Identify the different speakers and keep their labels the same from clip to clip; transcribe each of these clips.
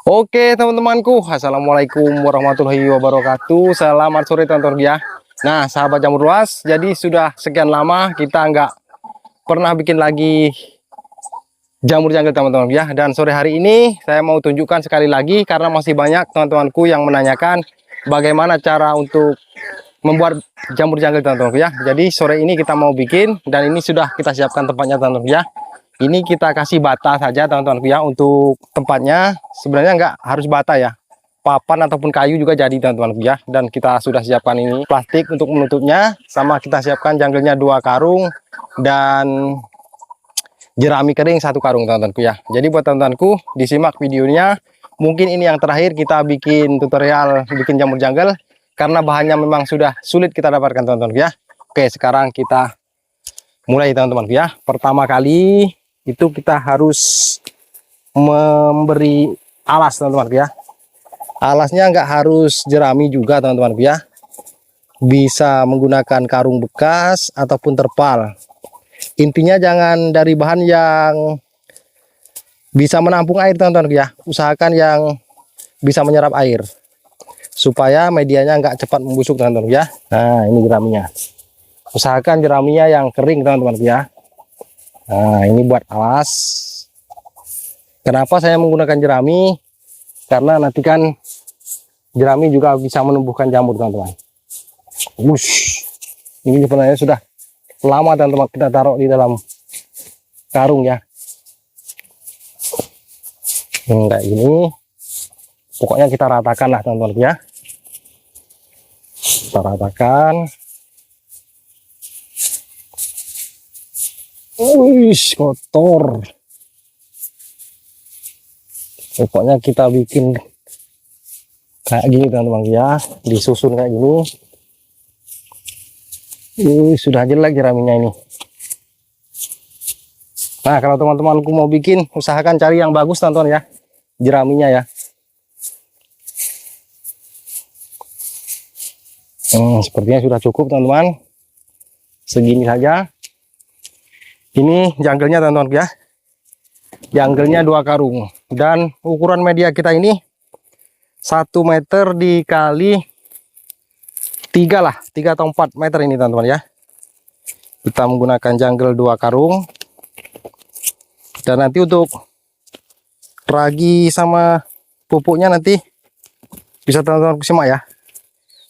Speaker 1: Oke teman-temanku, assalamualaikum warahmatullahi wabarakatuh. Selamat sore teman-teman ya. Nah sahabat jamur luas, jadi sudah sekian lama kita nggak pernah bikin lagi jamur jungle teman-teman ya. Dan sore hari ini saya mau tunjukkan sekali lagi karena masih banyak teman-temanku yang menanyakan bagaimana cara untuk membuat jamur jungle teman-teman ya. Jadi sore ini kita mau bikin dan ini sudah kita siapkan tempatnya teman-teman ya. Ini kita kasih bata saja teman-teman ya untuk tempatnya. Sebenarnya nggak harus bata ya, papan ataupun kayu juga jadi teman-teman ya. Dan kita sudah siapkan ini plastik untuk menutupnya, sama kita siapkan jungle-nya 2 karung dan jerami kering 1 karung teman-temanku ya. Jadi buat teman-temanku disimak videonya. Mungkin ini yang terakhir kita bikin tutorial bikin jamur jungle karena bahannya memang sudah sulit kita dapatkan teman-teman ya. Oke, sekarang kita mulai teman-teman ya. Pertama kali itu kita harus memberi alas teman-teman ya. Alasnya nggak harus jerami juga teman-teman ya. Bisa menggunakan karung bekas ataupun terpal. Intinya jangan dari bahan yang bisa menampung air teman-teman ya. Usahakan yang bisa menyerap air supaya medianya nggak cepat membusuk teman-teman ya. Nah ini jeraminya. Usahakan jeraminya yang kering teman-teman ya. Nah ini buat alas. Kenapa saya menggunakan jerami? Karena nanti kan jerami juga bisa menumbuhkan jamur teman-teman. Wush, ini sebenarnya sudah lama teman-teman kita taruh di dalam karung ya. Kayak gini. Pokoknya kita ratakan lah teman-teman ya. Kita ratakan. Wih, kotor. Pokoknya kita bikin kayak gini teman-teman ya, disusun kayak gini. Sudah jelek jeraminya ini. Nah kalau teman-temanku mau bikin, usahakan cari yang bagus teman-teman ya, jeraminya ya. Sepertinya sudah cukup teman-teman, segini saja. Ini jungle-nya teman-teman ya, jungle-nya 2 karung dan ukuran media kita ini 1 meter dikali 3 lah, 3 atau 4 meter ini teman-teman ya. Kita menggunakan jungle 2 karung. Dan nanti untuk ragi sama pupuknya nanti bisa teman-teman simak ya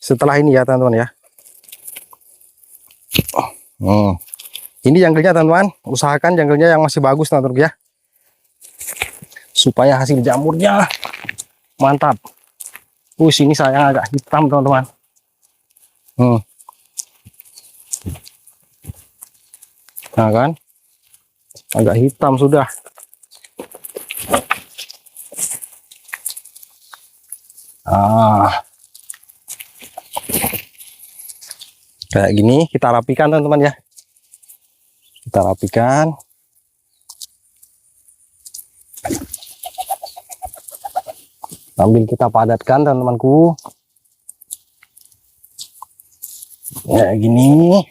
Speaker 1: setelah ini ya teman-teman ya. Ini jungle-nya teman-teman, usahakan jungle-nya yang masih bagus teman-teman ya, supaya hasil jamurnya mantap. Sini saya agak hitam teman-teman. Nah kan, agak hitam sudah. Kayak gini kita rapikan teman-teman ya. Kita rapikan. Sambil kita padatkan teman-temanku. Kayak gini.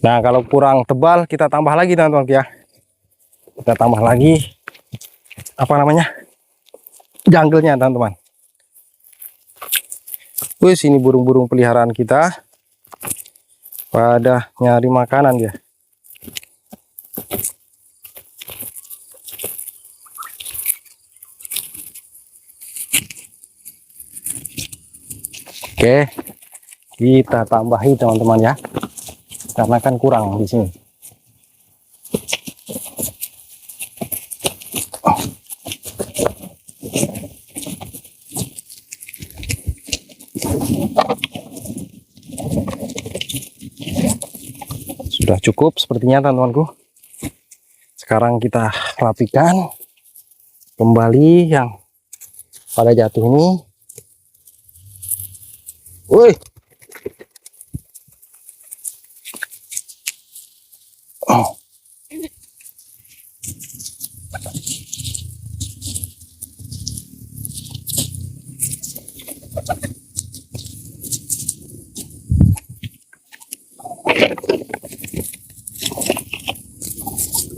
Speaker 1: Nah kalau kurang tebal kita tambah lagi teman-teman ya. Kita tambah lagi apa namanya, jungle-nya teman-teman. Ini burung-burung peliharaan kita pada nyari makanan dia. Oke, kita tambahi teman-teman ya, karena kan kurang di sini. Sudah cukup sepertinya teman-temanku. Sekarang kita rapikan kembali yang pada jatuh ini. Woi,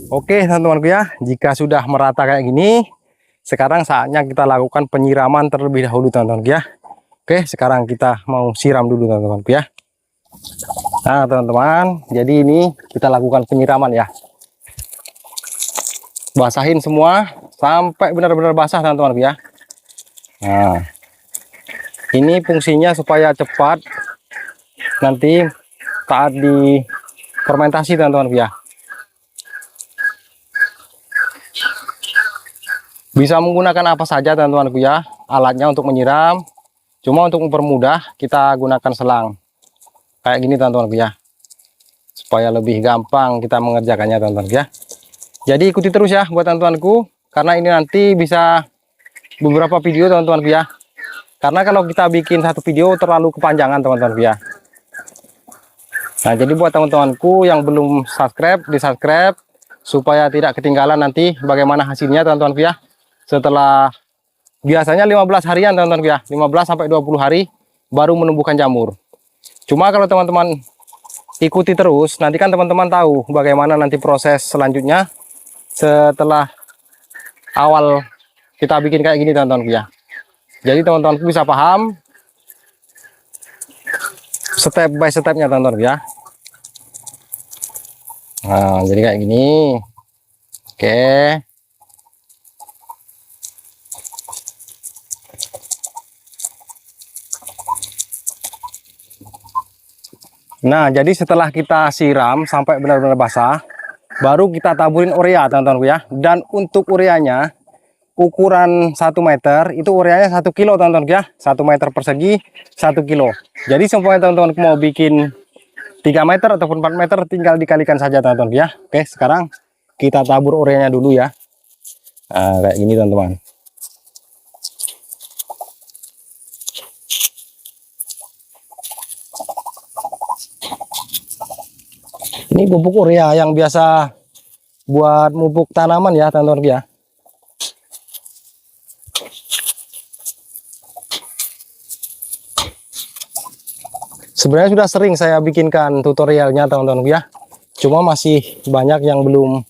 Speaker 1: Oke teman-temanku ya, jika sudah merata kayak gini, sekarang saatnya kita lakukan penyiraman terlebih dahulu teman-temanku ya. Oke, sekarang kita mau siram dulu teman-temanku ya. Nah teman-teman, jadi ini kita lakukan penyiraman ya. Basahin semua sampai benar-benar basah teman-temanku ya. Nah, ini fungsinya supaya cepat nanti saat di fermentasi teman-temanku ya. Bisa menggunakan apa saja teman-temanku ya, alatnya untuk menyiram. Cuma untuk mempermudah kita gunakan selang kayak gini teman-temanku ya, supaya lebih gampang kita mengerjakannya teman-temanku ya. Jadi ikuti terus ya buat teman-temanku, karena ini nanti bisa beberapa video teman-temanku ya. Karena kalau kita bikin satu video terlalu kepanjangan teman-temanku ya. Nah jadi buat teman-temanku yang belum subscribe, di subscribe supaya tidak ketinggalan nanti bagaimana hasilnya teman-temanku ya. Setelah biasanya 15 harian teman-teman ya, 15 sampai 20 hari baru menumbuhkan jamur. Cuma kalau teman-teman ikuti terus, nanti kan teman-teman tahu bagaimana nanti proses selanjutnya setelah awal kita bikin kayak gini teman-teman ya. Jadi teman-teman bisa paham step by stepnya teman-teman ya. Nah jadi kayak gini. Oke. Nah, jadi setelah kita siram sampai benar-benar basah, baru kita taburin urea, teman-teman ya. Dan untuk ureanya, ukuran 1 meter, itu ureanya 1 kilo, teman-teman ya. 1 meter persegi, 1 kilo. Jadi semuanya teman-teman mau bikin 3 meter ataupun 4 meter, tinggal dikalikan saja, teman-teman ya. Oke, sekarang kita tabur ureanya dulu ya. Nah, kayak gini, teman-teman. Ini pupuk urea yang biasa buat pupuk tanaman ya teman-teman ya. Sebenarnya sudah sering saya bikinkan tutorialnya teman-teman ya. Cuma masih banyak yang belum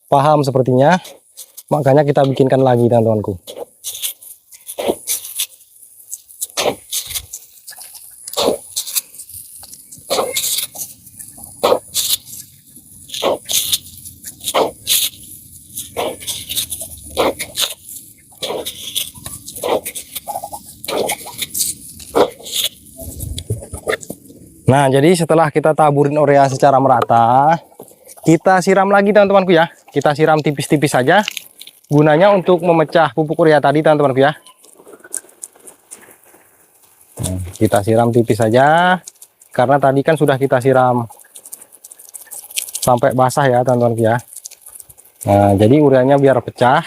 Speaker 1: paham sepertinya. Makanya kita bikinkan lagi teman-temanku. Nah, jadi setelah kita taburin urea secara merata, kita siram lagi teman-temanku ya. Kita siram tipis-tipis saja. Gunanya untuk memecah pupuk urea tadi teman-temanku ya. Nah, kita siram tipis saja. Karena tadi kan sudah kita siram sampai basah ya teman-temanku ya. Nah, jadi ureanya biar pecah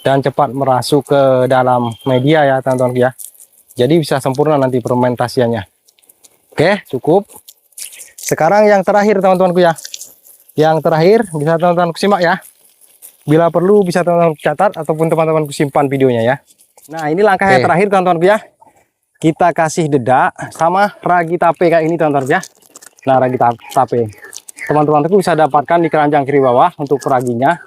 Speaker 1: dan cepat merasuk ke dalam media ya teman-temanku ya. Jadi bisa sempurna nanti fermentasiannya. Oke, cukup. Sekarang yang terakhir teman-temanku ya. Yang terakhir bisa teman-temanku simak ya. Bila perlu bisa teman-teman catat ataupun teman-temanku simpan videonya ya. Nah, ini langkah yang terakhir teman-temanku ya. Kita kasih dedak sama ragi tape kayak ini teman-teman ya. Nah, ragi tape. Teman-temanku bisa dapatkan di keranjang kiri bawah untuk raginya.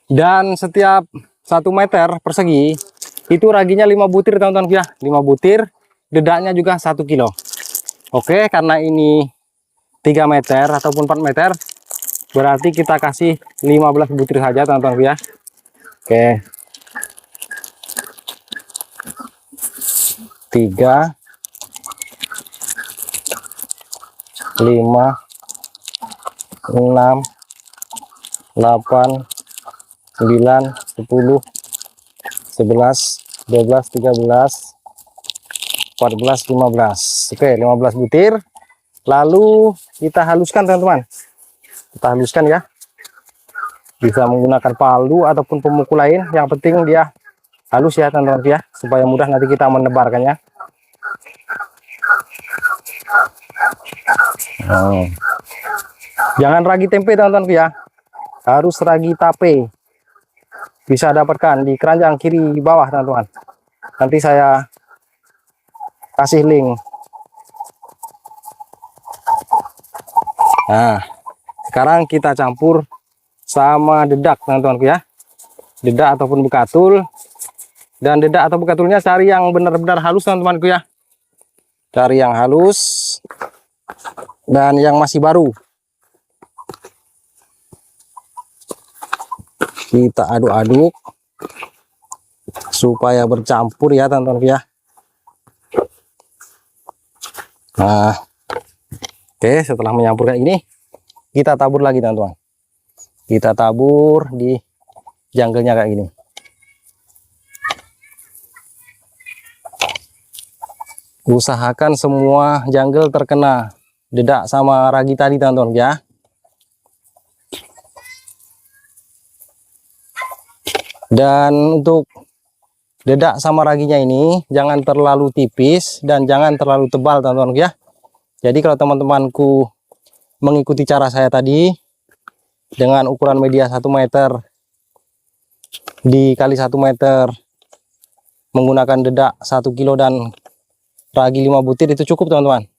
Speaker 1: Dan setiap 1 meter persegi itu raginya 5 butir teman-temanku ya. 5 butir, dedaknya juga 1 kilo. Oke, karena ini 3 meter ataupun 4 meter, berarti kita kasih 15 butir saja teman-teman ya. Oke. 3, 5, 6, 8, 9, 10, 11, 12, 13, 14, 15. Oke, 15 butir. Lalu kita haluskan teman-teman. Kita haluskan ya. Bisa menggunakan palu ataupun pemukul lain. Yang penting dia halus ya teman-teman ya. Supaya mudah nanti kita menebarkannya. Jangan ragi tempe teman-teman ya. Harus ragi tape. Bisa dapatkan di keranjang kiri bawah teman-teman. Nanti saya kasih link. Nah, sekarang kita campur sama dedak teman-temanku ya. Dedak ataupun bekatul. Dan dedak atau bekatulnya cari yang benar-benar halus teman-temanku ya. Cari yang halus dan yang masih baru. Kita aduk-aduk supaya bercampur ya teman-temanku ya. Nah, oke, setelah menyampur kayak gini, kita tabur lagi teman-teman. Kita tabur di janggelnya kayak gini. Usahakan semua jungle terkena dedak sama ragi tadi teman-teman ya. Dan untuk dedak sama raginya ini jangan terlalu tipis dan jangan terlalu tebal teman-teman ya. Jadi kalau teman-temanku mengikuti cara saya tadi dengan ukuran media 1 meter dikali 1 meter menggunakan dedak 1 kilo dan ragi 5 butir itu cukup teman-teman.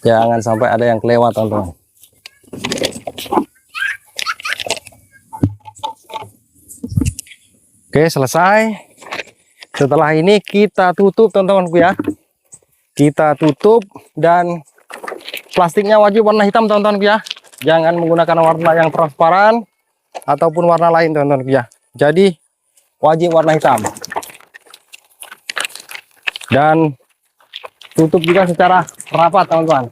Speaker 1: Jangan sampai ada yang kelewat teman-teman. Oke, selesai. Setelah ini kita tutup teman-temanku ya. Kita tutup dan plastiknya wajib warna hitam teman-temanku ya. Jangan menggunakan warna yang transparan ataupun warna lain teman-temanku ya. Jadi wajib warna hitam. Dan tutup juga secara rapat teman-teman.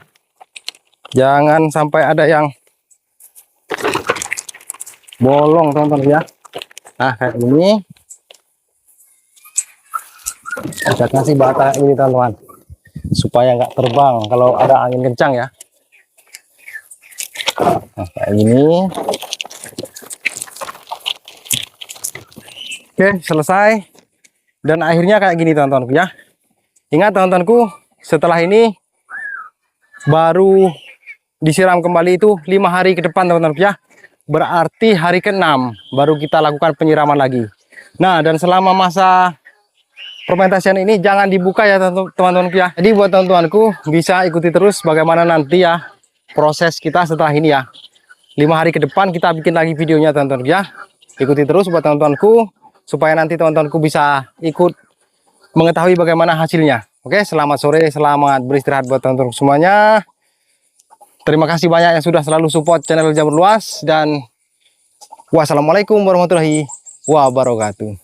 Speaker 1: Jangan sampai ada yang bolong teman-teman ya. Nah kayak ini. Kita kasih bata ini teman-teman supaya nggak terbang kalau ada angin kencang ya. Nah, kayak gini. Oke, selesai. Dan akhirnya kayak gini teman-temanku ya. Ingat teman-temanku, setelah ini baru disiram kembali itu 5 hari ke depan teman-temanku ya. Berarti hari ke-6 baru kita lakukan penyiraman lagi. Nah, dan selama masa fermentasian ini jangan dibuka ya teman-temanku ya. Jadi buat teman-temanku bisa ikuti terus bagaimana nanti ya proses kita setelah ini ya. 5 hari ke depan kita bikin lagi videonya teman-temanku ya. Ikuti terus buat teman-temanku supaya nanti teman-temanku bisa ikut mengetahui bagaimana hasilnya. Oke, selamat sore, selamat beristirahat buat teman-teman semuanya. Terima kasih banyak yang sudah selalu support channel Jamur Luas dan wassalamualaikum warahmatullahi wabarakatuh.